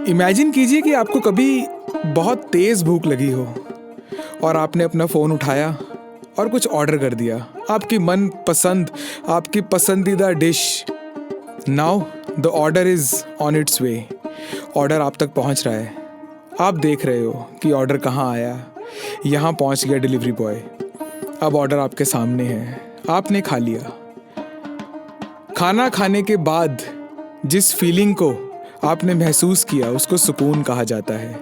Imagine कीजिए कि आपको कभी बहुत तेज़ भूख लगी हो और आपने अपना फ़ोन उठाया और कुछ ऑर्डर कर दिया, आपकी मनपसंद, आपकी पसंदीदा dish. Now the order is on it's way. Order आप तक पहुंच रहा है। आप देख रहे हो कि ऑर्डर कहाँ आया। यहाँ पहुंच गया डिलीवरी बॉय। अब ऑर्डर आपके सामने है, आपने खा लिया। खाना खाने के बाद जिस फीलिंग को आपने महसूस किया उसको सुकून कहा जाता है।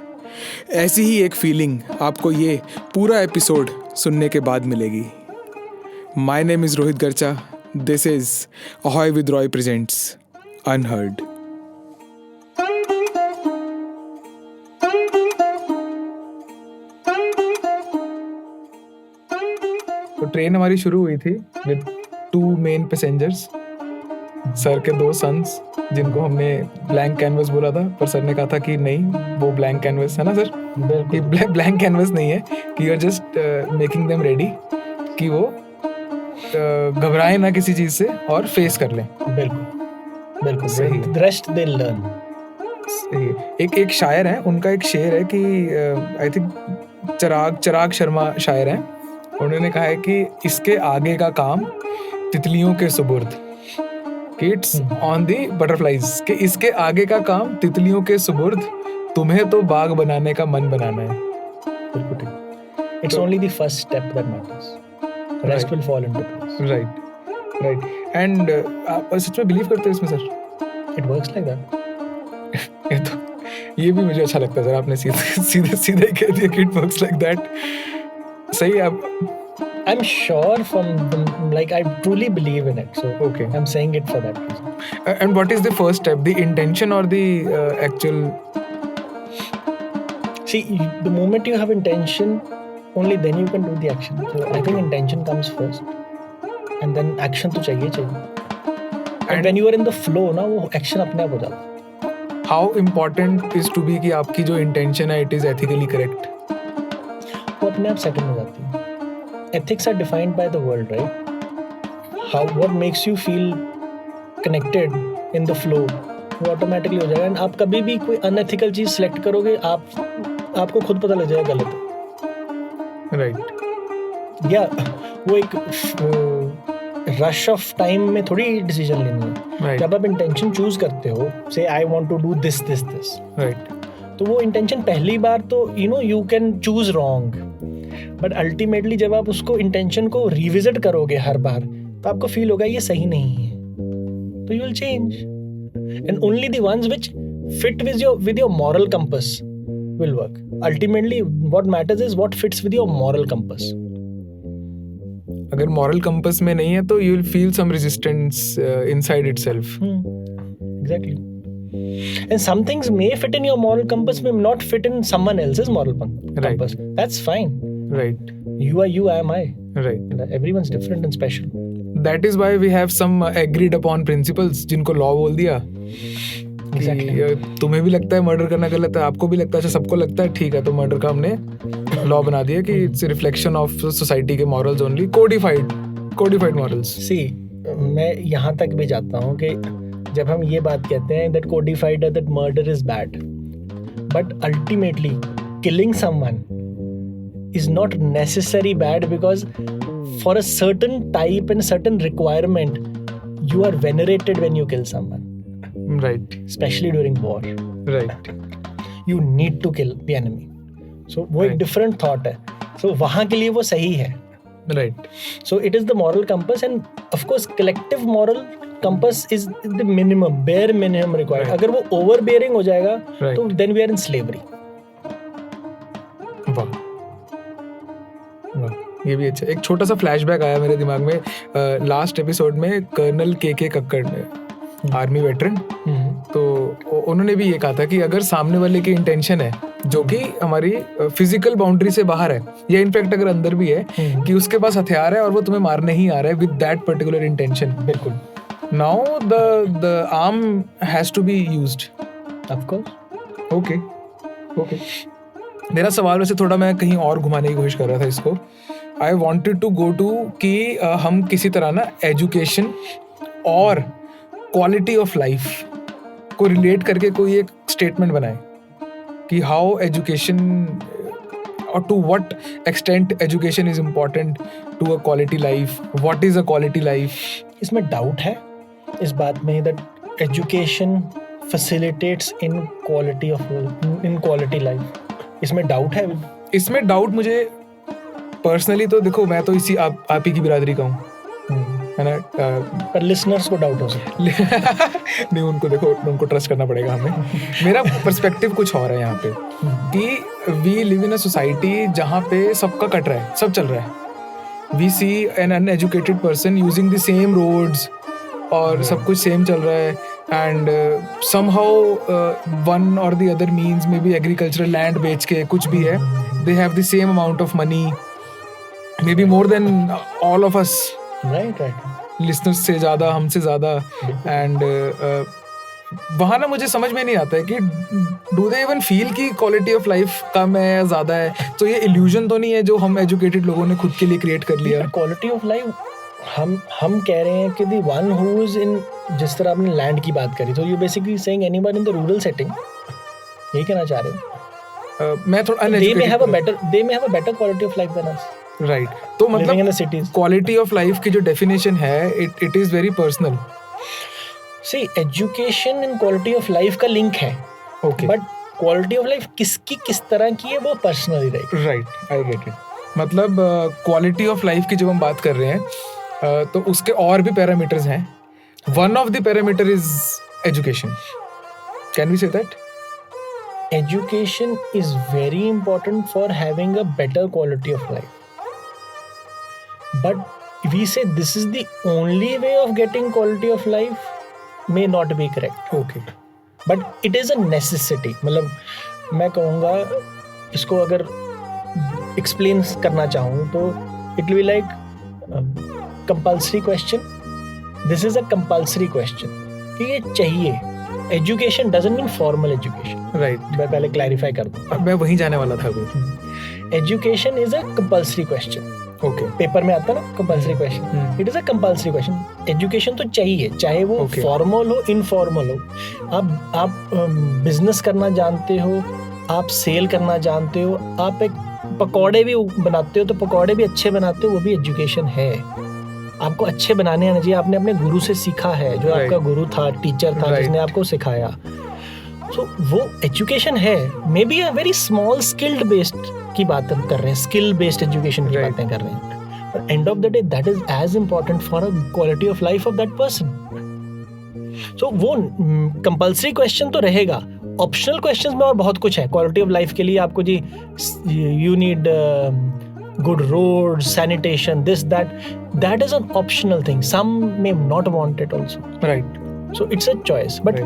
ऐसी ही एक फीलिंग आपको ये पूरा एपिसोड सुनने के बाद मिलेगी। My name is Rohit Garcha. This is Ahoy with Roy presents unheard. तो ट्रेन हमारी शुरू हुई थी विद 2 मेन पैसेंजर्स, सर के 2 सन्स, जिनको हमने ब्लैंक कैनवस बोला था, पर सर ने कहा था कि नहीं, वो ब्लैंक कैनवस है ना सर, कि ब्लैंक कैनवस नहीं है, कि you are just making them ready कि वो घबराए ना किसी चीज़ से और फेस कर लें। बिल्कुल सही। Rest they learn. एक शायर है, उनका एक शेर है कि आई थिंक चिराग शर्मा शायर हैं। उन्होंने कहा है कि इसके आगे का काम तितलियों के सुपुर्द, किड्स ऑन दी बटरफ्लाइज, कि इसके आगे का काम तितलियों के सुपुर्द, तुम्हें तो बाग बनाने का मन बनाना है। बिल्कुल ठीक। It's only the first step that matters, rest will fall into place. Right. And आप सच में बिलीव करते हो इसमें sir? It works like that. ये भी मुझे अच्छा लगता है सर, आपने सीधे कह दिया कि इट वर्क्स लाइक दैट। सही। आप I'm sure I truly believe in it. So Okay. I'm saying it for that reason. And what is the first step, the intention or the actual? See, the moment you have intention, only then you can do the action. So I think intention comes first, and then action तो चाहिए. And when you are in the flow, ना वो action अपने आप हो जाता है. How important is to be कि आपकी जो intention है it is ethically correct? वो अपने आप settle हो जाती है. Ethics are defined by the world, right? What makes you feel connected in the flow, वो automatically हो जाएगा. And आप कभी भी कोई unethical चीज़ select करोगे, आपको खुद पता लग जाएगा गलत है. Right. या वो एक rush of time में थोड़ी decision लेनी है. Right. जब आप intention choose करते हो, say I want to do this. Right. तो वो intention पहली बार तो you can choose wrong. But ultimately जब आप उसको इंटेंशन को रिविजिट करोगे हर बार, तो आपको फील होगा ये सही नहीं है, तो you will change. And only the ones which fit with your moral compass will work. Ultimately what matters is what fits with your moral compass. अगर मॉरल कंपास में नहीं है तो you will feel some resistance inside itself. Exactly. And some things may fit in your moral compass, may not fit in someone else's moral compass. That's fine. Right. You are you, I am I. Right. Everyone's different and special. That is why we have some agreed upon principles जिनको law बोल दिया. Exactly. तुम्हें भी लगता है murder करना गलत है, आपको भी लगता है, सबको लगता है, ठीक है, तो मर्डर का हमने लॉ बना दिया कि इट्स रिफ्लेक्शन ऑफ सोसाइटी के morals only, codified morals. See, मैं यहाँ तक भी जाता हूँ कि जब हम ये बात कहते हैं that codified that murder is bad, but ultimately killing someone is not necessary bad, because for a certain type and certain requirement you are venerated when you kill someone. Right. Especially during war. Right. You need to kill the enemy. So वो एक different thought है. So वहाँ के लिए वो सही है. Right. So it is the moral compass, and of course collective moral compass is the minimum, bare minimum required. Right. अगर वो overbearing हो जाएगा, Right. तो then we are in slavery. वाह, ये भी अच्छा. एक छोटा सा फ्लैशबैक आया मेरे दिमाग में. लास्ट एपिसोड में कर्नल के कक्कड़, आर्मी वेटरन, तो उन्होंने भी ये कहा था कि अगर सामने वाले की इंटेंशन है जो कि हमारी फिजिकल बाउंड्री से बाहर है, या इनफैक्ट अगर अंदर भी है, कि उसके पास हथियार है और वो तुम्हें मारने ही आ रहा है विद दैट पर्टिकुलर इंटेंशन, बिल्कुल, now the arm has to be used. Of course. Okay. मेरा सवाल वैसे थोड़ा मैं कहीं और घुमाने की कोशिश कर रहा था इसको. I wanted to go to कि हम किसी तरह ना एजुकेशन और क्वालिटी ऑफ लाइफ को रिलेट करके कोई एक स्टेटमेंट बनाए. कि हाउ एजुकेशन और to what extent education is important to a quality life, what is a quality life? इसमें डाउट है इस बात में that education facilitates in quality life, इसमें डाउट है? इसमें डाउट मुझे पर्सनली तो देखो, मैं तो इसी आप ही की बिरादरी का हूँ, है ना, पर लिसनर्स को डाउट हो सकता है। नहीं, उनको देखो, उनको ट्रस्ट करना पड़ेगा हमें। मेरा पर्सपेक्टिव कुछ और है यहाँ पे कि we live in a society जहाँ पे सबका कट रहा है, सब चल रहा है। We see an uneducated person using the same roads और सब कुछ सेम चल रहा है, and somehow one or the other means में भी एग्रीकल्चरल लैंड बेच के कुछ भी है, they have the same amount of money, maybe more than all of us, right, listeners से ज़्यादा, हमसे ज़्यादा। एंड वहाँ ना मुझे समझ में नहीं आता है कि डू दे इवन फील कि क्वालिटी ऑफ लाइफ कम है या ज़्यादा है? तो ये इल्यूजन तो नहीं है जो हम एजुकेटेड लोगों ने खुद के लिए क्रिएट कर लिया? क्वालिटी ऑफ लाइफ हम कह रहे हैं कि the one who is in, जिस तरह आपने लैंड की बात करी, तो you basically saying anyone in the rural setting, यही कहना चाह रहे हो? मैं थोड़ा they may have a better quality of life than us, right. तो living in the मतलब cities. क्वालिटी ऑफ लाइफ की जो डेफिनेशन है, it is very personal. See, education and quality of life का लिंक है, okay, but quality of life किसकी किस तरह की है वो पर्सनली रहेगी। Right, I get it. मतलब क्वालिटी ऑफ लाइफ की जब हम बात कर रहे हैं तो उसके और भी पैरामीटर्स हैं। One of the parameter is education, can we say that? Education is very important for having a better quality of life, but we say this is the only way of getting quality of life may not be correct, okay, but it is a necessity. मतलब मैं कहूँगा इसको अगर explain करना चाहूँ तो it will be like compulsory question. This is a compulsory question कि ये चाहिए। Education doesn't mean formal education. Right, मैं पहले clarify कर दूँ। मैं वहीं जाने वाला था अभी। Education is a compulsory question. Okay, paper में आता है ना compulsory question. It is a compulsory question. Education तो चाहिए, चाहे वो Okay. formal हो, informal हो। आप business करना जानते हो, आप सेल करना जानते हो, आप एक पकौड़े भी बनाते हो तो पकौड़े भी अच्छे बनाते हो, वो भी एजुकेशन है। आपको अच्छे बनाने आना चाहिए, आपने अपने गुरु से सीखा है, जो Right. आपका गुरु था, टीचर था, Right. जिसने आपको सिखाया। सो वो एजुकेशन है। Maybe a very small skilled based की बात हम कर रहे हैं, स्किल बेस्ड एजुकेशन की Right. बातें कर रहे हैं, but end of the day that is as important for a quality of life of that person. So वो कंपल्सरी क्वेश्चन तो रहेगा। ऑप्शनल क्वेश्चंस में और बहुत कुछ है क्वालिटी ऑफ लाइफ के लिए। आपको जी you need good roads, sanitation, this, that is an optional thing. Some may not want it also. Right, So it's a choice. But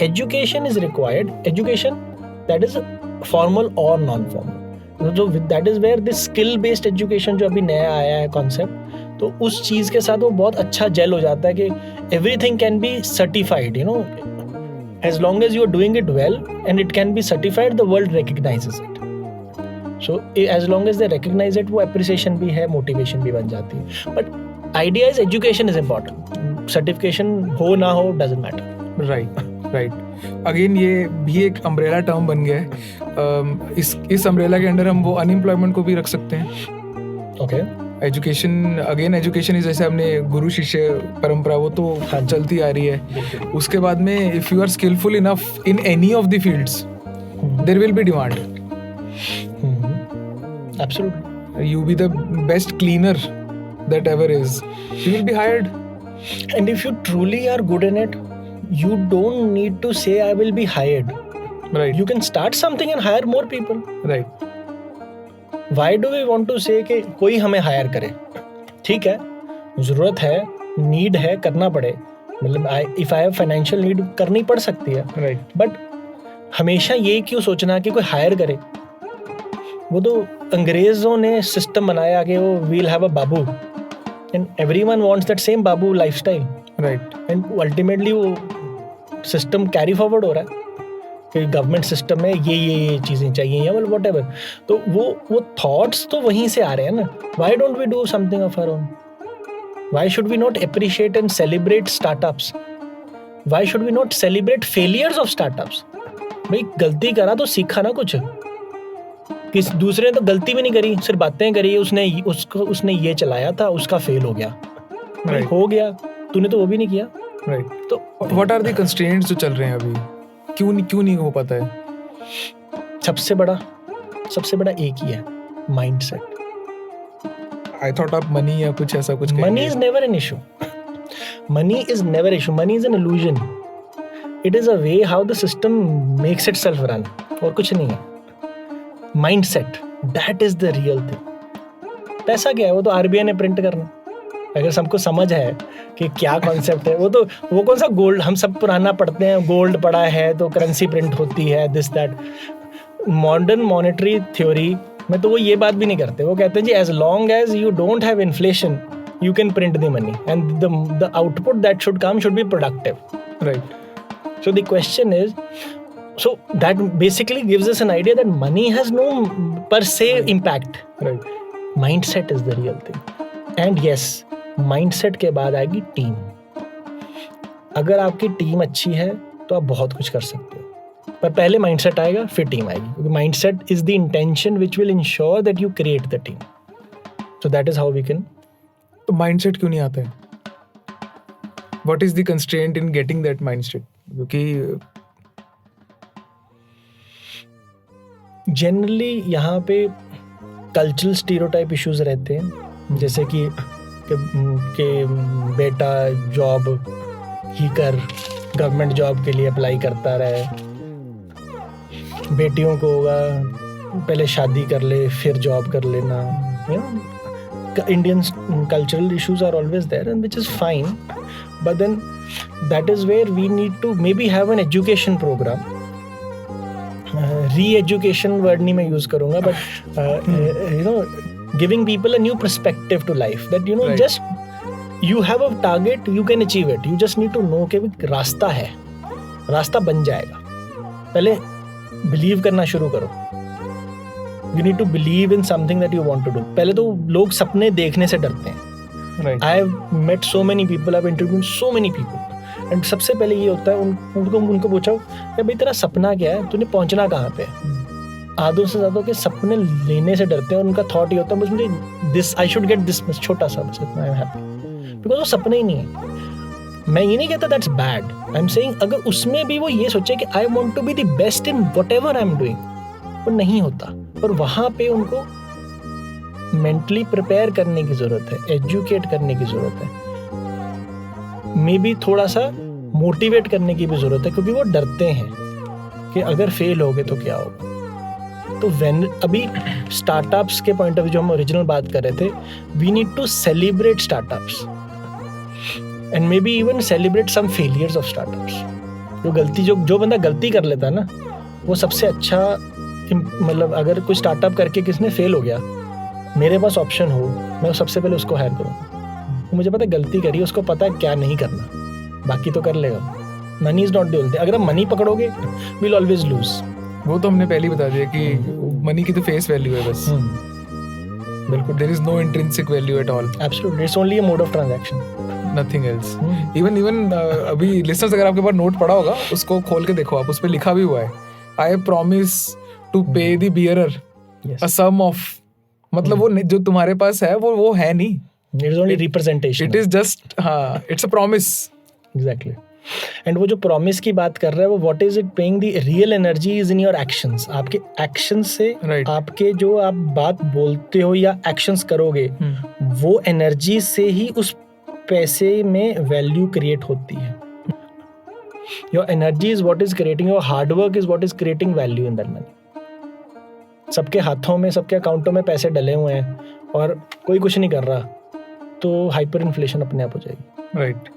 education is required. Education that is formal or non-formal. So that is where this skill-based education जो अभी नया आया है concept, तो उस चीज़ के साथ वो बहुत अच्छा जेल हो जाता है कि everything can be certified, you know. As long as you are doing it well and it can be certified, the world recognizes it. So as long as they recognize it, वो appreciation भी है, motivation भी बन जाती है। But idea is education is important. Certification हो ना हो doesn't matter. राइट। अगेन ये भी एक अम्ब्रेला टर्म बन गया है। इस अम्ब्रेला के अंडर हम वो अनएम्प्लॉयमेंट को भी रख सकते हैं। Okay. एजुकेशन इज, जैसे हमने गुरु शिष्य परंपरा, वो तो चलती आ रही है। उसके बाद में if you are skilful enough in any of the fields, there will be demand. Absolutely. You be the best cleaner that ever is, you will be hired. And if you truly are good in it, you don't need to say I will be hired. Right. You can start something and hire more people. Right. Why do we want to say कि कोई हमें higher करे? ठीक है, जरूरत है, need है, करना पड़े। मतलब if I have financial need, करनी पड़ सकती है। Right. बट हमेशा ये क्यों सोचना कि कोई हायर करे? वो तो अंग्रेजों ने सिस्टम बनाया कि वो will have a babu and everyone wants that same babu lifestyle. Right. And ultimately वो सिस्टम कैरी फॉरवर्ड हो रहा है कि गवर्नमेंट सिस्टम में ये चीज़ें चाहिए या वट एवर। तो वो थॉट्स तो वहीं से आ रहे हैं ना। Why don't we do something of our own? Why should we not appreciate and celebrate startups? Why should we not celebrate failures of startups? भाई गलती करा तो सीखा ना कुछ। किस दूसरे ने तो गलती भी नहीं करी, सिर्फ बातें करी, उसने ये चलाया था, उसका फेल हो गया। भाई Right. हो गया, तूने तो वो भी नहीं किया। राइट। तो व्हाट आर द कंस्ट्रेंट्स जो चल रहे हैं अभी? क्यों नहीं हो पाता है? सबसे बड़ा एक ही है, माइंडसेट। आई थॉट आप मनी या कुछ ऐसा कुछ Money is never an issue. Money is never issue. Money is an illusion. It is a way how the system makes itself run. और कुछ नहीं है। Mindset, that is the real thing. पैसा क्या है? वो तो RBI ने प्रिंट करना। अगर सबको समझ है कि क्या कॉन्सेप्ट है, वो कौन सा गोल्ड, हम सब पुराना पढ़ते हैं, गोल्ड पढ़ा है तो करेंसी प्रिंट होती है, this that. Modern monetary theory में तो वो ये बात भी नहीं करते। वो कहते हैं जी as long as you don't have inflation you can print the money and the output that should come should be productive. Right. So the question is, so that basically gives us an idea that money has no per se impact. Right. Mindset is the real thing. And yes, mindset के बाद आएगी team. अगर आपकी team अच्छी है तो आप बहुत कुछ कर सकते हो, पर पहले माइंडसेट आएगा फिर टीम आएगी, क्योंकि mindset is the intention which will ensure that you create the team. So that is how we can. तो माइंडसेट क्यों नहीं आता है? What is the constraint in getting that mindset? क्योंकि जनरली यहाँ पे कल्चरल स्टीरियोटाइप इश्यूज रहते हैं, जैसे कि बेटा जॉब ही कर, गवर्नमेंट जॉब के लिए अप्लाई करता रहे, बेटियों को होगा पहले शादी कर ले फिर जॉब कर लेना. Indian cultural issues are always there, and which is fine, but then that is where we need to maybe have an education program. Re-education word नहीं मैं use करूँगा, but giving people a new perspective to life, that Right. just you have a target, you can achieve it, you just need to know कि रास्ता है, रास्ता बन जाएगा. पहले believe करना शुरू करो. You need to believe in something that you want to do. पहले तो लोग सपने देखने से डरते हैं. Right. I have met so many people, I've interviewed so many people, and सबसे पहले ये होता है उनको पूछो कि भाई तेरा सपना क्या है, तूने पहुंचना कहाँ पे? आधों से ज़्यादा के सपने लेने से डरते हैं और उनका थॉट ये होता है बस मुझे this I should get this, बस छोटा सा, बस इतना, आई एम हैप्पी, बिकॉज वो सपना ही नहीं है. मैं ये नहीं कहता that's bad, I am saying अगर उसमें भी वो ये सोचे कि I want to be the best in whatever I am doing, वो नहीं होता. और वहाँ पे उनको मेंटली प्रिपेयर करने की ज़रूरत है, एजुकेट करने की ज़रूरत है, मे बी थोड़ा सा मोटिवेट करने की भी ज़रूरत है, क्योंकि वो डरते हैं कि अगर फेल हो गए तो क्या होगा. तो अभी स्टार्टअप्स के पॉइंट ऑफ व्यू जो हम ओरिजिनल बात कर रहे थे, we need to celebrate startups and maybe even celebrate some failures of startups. जो बंदा गलती कर लेता है ना, वो सबसे अच्छा, मतलब अगर कोई स्टार्टअप करके किसने फेल हो गया, मेरे पास ऑप्शन हो, मैं सबसे पहले उसको हायर करूँगा. मुझे पता है गलती करी, उसको पता है क्या नहीं करना, बाकी तो कर लेगा. Money is not the only. अगर आप मनी पकड़ोगे विल ऑलवेज लूज. वो तो हमने पहले ही बता दिया कि मनी की तो फेस वैल्यू है बस. बिल्कुल, there is no intrinsic value at all. Absolutely, it's only a mode of transaction, nothing else. Even अभी लिसनर्स अगर आपके पास नोट पड़ा होगा, उसको खोल के देखो आप, उस पे लिखा भी हुआ है, I promise to pay the bearer a sum of. मतलब वो जो तुम्हारे पास है वो है नहीं, it is only representation, it is just, हाँ, it's a promise. Exactly. And वो जो प्रॉमिस की बात कर रहा है, वो what is it paying, the real energy is in your actions. आपके एक्शंस से Right. आपके जो आप बात बोलते हो या एक्शंस करोगे, वो एनर्जी से ही उस पैसे में वैल्यू क्रिएट होती है. Your energy is what is creating, your hard work is what is creating value in that money. सबके हाथों में, सबके अकाउंटों में पैसे डले हुए हैं और कोई कुछ नहीं कर रहा, तो हाइपर इन्फ्लेशन अपने आप हो जाएगी. राइट.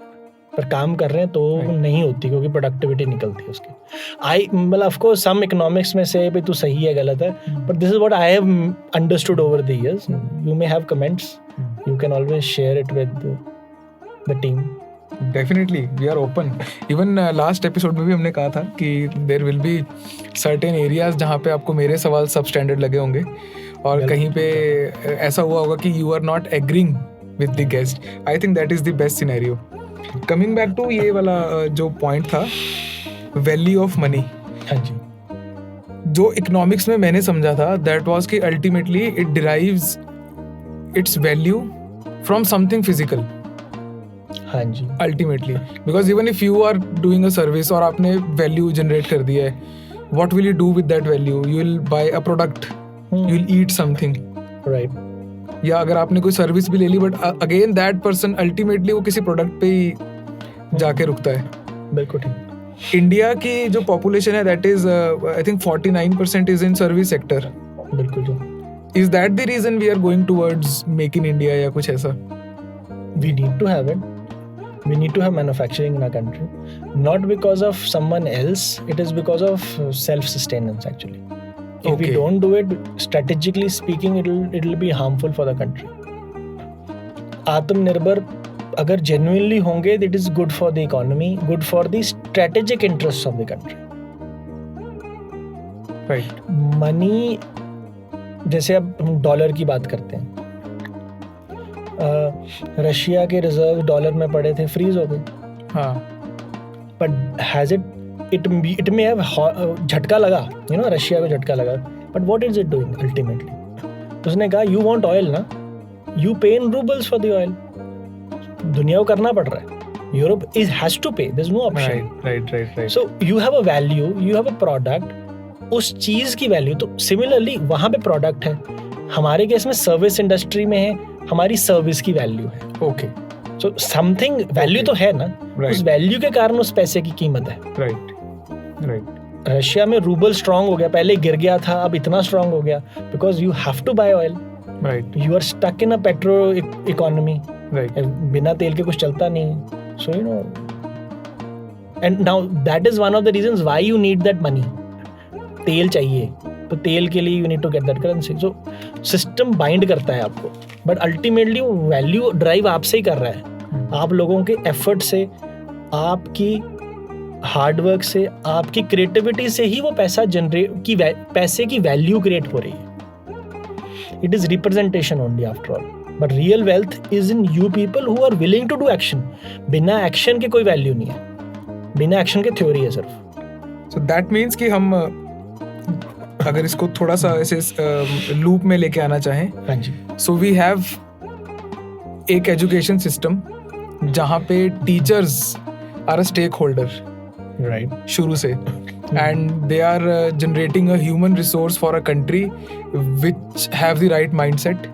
पर काम कर रहे हैं तो नहीं होती, क्योंकि प्रोडक्टिविटी निकलती है उसकी. मतलब ऑफ कोर्स सम इकोनॉमिक्स में से भी तू सही है गलत है, but this is what I have understood over the years. You may have comments, you can always share it with the team. Definitely we are open. Even last episode में भी हमने कहा था कि there will be certain areas जहाँ पे आपको मेरे सवाल सब स्टैंडर्ड लगे होंगे, और कहीं पे ऐसा हुआ होगा कि you are not agreeing with the guest. I think that is the best scenario. Coming back to ये वाला जो पॉइंट था, वैल्यू ऑफ मनी. हाँ जी. जो इकोनॉमिक्स में मैंने समझा था दैट वाज कि ultimately it derives its value from something physical हाँ जी, ultimately, because even if you are doing a service और आपने वैल्यू जनरेट कर दिया है, what will you do with that value? You will buy a product, you will eat something, right. या अगर आपने कोई सर्विस भी ले ली but again that person ultimately वो किसी प्रोडक्ट पे ही जाके रुकता है। बिल्कुल ठीक। इंडिया की जो पॉपुलेशन है that is I think 49% is in service sector. बिल्कुल ठीक। Is that the reason we are going towards make in India या कुछ ऐसा? We need to have it. We need to have manufacturing in our country, not because of someone else. It is because of self-sustenance actually. If we Okay. don't do it, strategically speaking, it'll be harmful for the country. आत्मनिर्भर अगर genuinely होंगे, it is good for the economy, good for the strategic interests of the country. Right. Money, जैसे अब हम dollar की बात करते हैं, रशिया के रिजर्व डॉलर में पड़े थे, फ्रीज हो गए, हाँ, but has it may have झटका लगा, रशिया को झटका लगा, but what is it doing ultimately? उसने कहा यू वांट ऑयल ना, you pay in roubles for the oil. दुनिया को करना पड़ रहा है, Europe has to pay, there is no option. Right. So you have a value, you have a product, उस चीज की वैल्यू। तो सिमिलरली वहां पे प्रोडक्ट है, हमारे केस में सर्विस इंडस्ट्री में है, हमारी सर्विस की वैल्यू है। ओके, सो समथिंग वैल्यू तो है ना, उस वैल्यू के कारण उस पैसे की कीमत है। राइट। रशिया में रूबल स्ट्रांग हो गया, पहले गिर गया था, अब इतना स्ट्रांग हो गया because you have to buy oil. Right. You are stuck in a petro economy, right. बिना तेल के कुछ चलता नहीं है। So and now that is one of the reasons why you need that money. तेल चाहिए, तो तेल के लिए you need to get that currency. So system bind करता है आपको, बट अल्टीमेटली वो वैल्यू ड्राइव आपसे ही कर रहा है, आप लोगों के एफर्ट से, आपकी हार्डवर्क से, आपकी क्रिएटिविटी से ही वो पैसा पैसे की वैल्यू क्रिएट हो रही है। It is representation only after all, but real wealth is in you people who are willing to do action. बिना एक्शन के कोई वैल्यू नहीं है, बिना एक्शन के थ्योरी है सिर्फ। सो दैट मीन्स कि हम अगर इसको थोड़ा सा ऐसे लूप में लेके आना चाहें, हाँ जी, सो वी हैव एक एजुकेशन सिस्टम जहाँ पे teachers are a stakeholder right, शुरू से, and they are generating a human resource for a country which have the right mindset,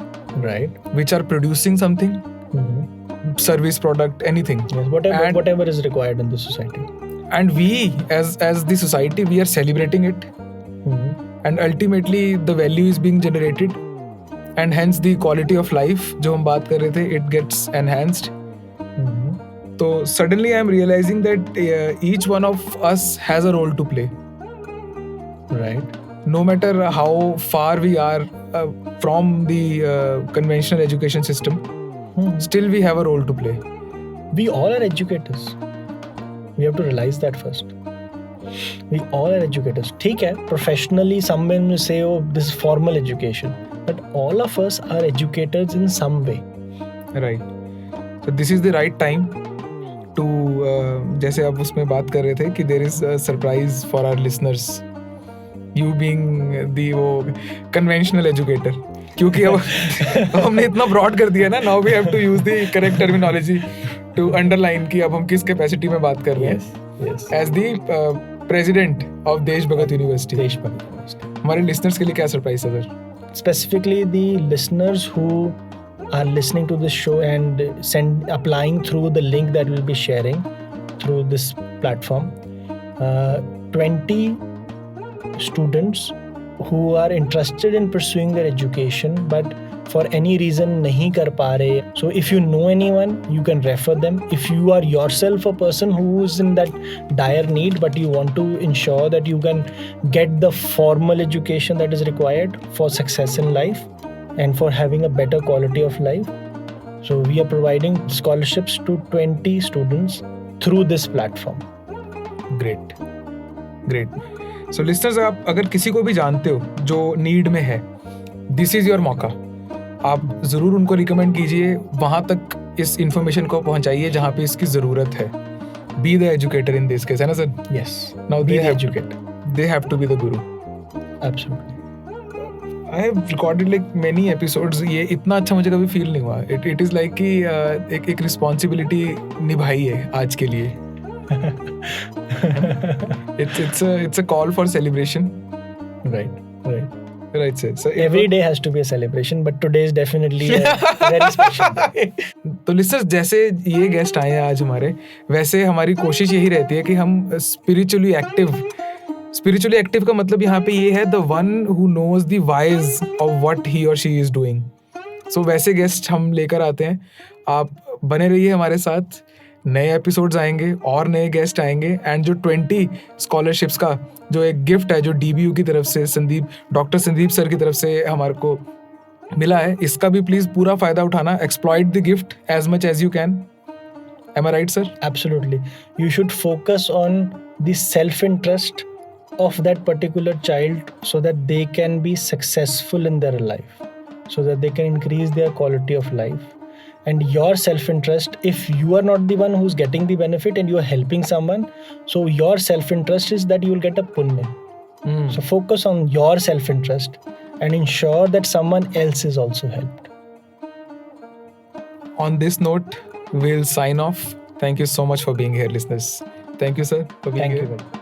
right, which are producing something, service product, anything. yes, whatever is required in the society. And we as the society, we are celebrating it, and ultimately the value is being generated, and hence the quality of life जो हम बात कर रहे थे, it gets enhanced. So suddenly I am realizing that each one of us has a role to play, Right. no matter how far we are from the conventional education system. Still we have a role to play. We all are educators. We have to realize that first. We all are educators. ठीक है, professionally someone will say, oh, this is formal education. But all of us are educators in some way. Right. So this is the right time to जैसे आप उसमें बात कर रहे थे कि there is a surprise for our listeners. You being the वो conventional educator. क्योंकि अब हमने इतना ब्रॉड कर दिया ना, now we have to use the correct terminology to underline कि अब हम किस कैपेसिटी में बात कर रहे हैं। एज द प्रेसिडेंट ऑफ देश भगत यूनिवर्सिटी, हमारे लिसनर्स के लिए क्या सरप्राइज है sir? Specifically the listeners who are listening to this show and applying through the link that we'll be sharing through this platform, 20 students who are interested in pursuing their education but for any reason nahi kar pa rahe. So if you know anyone, you can refer them. If you are yourself a person who is in that dire need but you want to ensure that you can get the formal education that is required for success in life and for having a better quality of life, so we are providing scholarships to 20 students through this platform. Great. So listeners, आप अगर किसी को भी जानते हो जो need में है, दिस इज योर मौका. आप जरूर उनको रिकमेंड कीजिए, वहां तक इस इंफॉर्मेशन को पहुंचाइए जहां पे इसकी जरूरत है. Be the educator in this case, है ना sir? Yes. Now Be they the have educator. They have to be the guru. Absolutely. I have recorded like many episodes. ये इतना अच्छा मुझे कभी फील नहीं हुआ. It is like कि एक responsibility निभाई है आज के लिए. It's a call for celebration. Right. Right, sir. So Every day has to be a celebration, but today is definitely a very special day. तो लिस्टर्स, जैसे ये गेस्ट आए हैं आज हमारे, वैसे हमारी कोशिश यही रहती है कि हम स्पिरिचुअली एक्टिव का मतलब यहाँ पे ये है the one who knows the wise of what he or she is doing. सो वैसे गेस्ट हम लेकर आते हैं. आप बने रहिए हमारे साथ. नए एपिसोड्स आएंगे और नए गेस्ट आएंगे. एंड जो 20 स्कॉलरशिप्स का जो एक गिफ्ट है जो DBU की तरफ से डॉक्टर संदीप सर की तरफ से हमारे को मिला है, इसका भी प्लीज पूरा फायदा उठाना. Exploit the gift as much as you can. Am I right, sir? Absolutely. You should focus on the self-interest of that particular child so that they can be successful in their life, so that they can increase their quality of life. And your self-interest, if you are not the one who's getting the benefit and you are helping someone, so your self-interest is that you will get a punya. So focus on your self-interest and ensure that someone else is also helped. On this note, we'll sign off. Thank you so much for being here, listeners. Thank you, sir, for being Thank here. you.